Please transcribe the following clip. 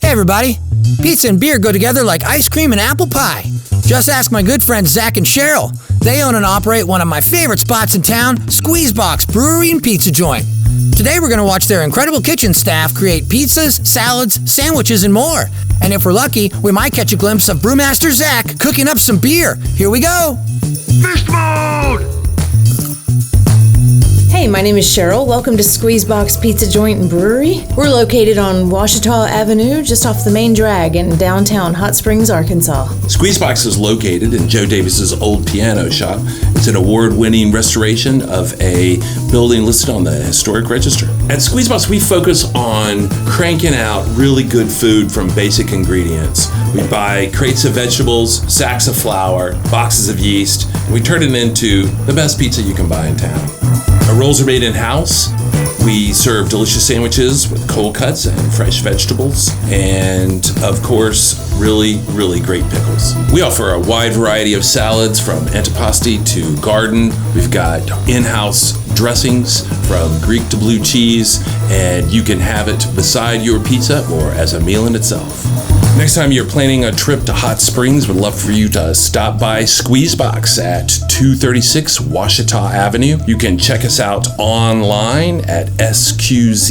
Hey everybody, pizza and beer go together like ice cream and apple pie. Just ask my good friends Zac and Cheryl. They own and operate one of my favorite spots in town, SQZBX Brewery and Pizza Joint. Today we're going to watch their incredible kitchen staff create pizzas, salads, sandwiches, and more. And if we're lucky, we might catch a glimpse of Brewmaster Zac cooking up some beer. Here we go! FeastMode! Hey, my name is Cheryl. Welcome to SQZBX Pizza Joint and Brewery. We're located on Ouachita Avenue, just off the main drag in downtown Hot Springs, Arkansas. SQZBX is located in Joe Davis's old piano shop. It's an award-winning restoration of a building listed on the Historic Register. At SQZBX, we focus on cranking out really good food from basic ingredients. We buy crates of vegetables, sacks of flour, boxes of yeast, and we turn it into the best pizza you can buy in town. Our rolls are made in-house. We serve delicious sandwiches with cold cuts and fresh vegetables, and of course, really, really great pickles. We offer a wide variety of salads from antipasti to garden. We've got in-house dressings from Greek to blue cheese, and you can have it beside your pizza or as a meal in itself. Next time you're planning a trip to Hot Springs, we'd love for you to stop by SQZBX at 236 Ouachita Avenue. You can check us out online at SQZBX.com.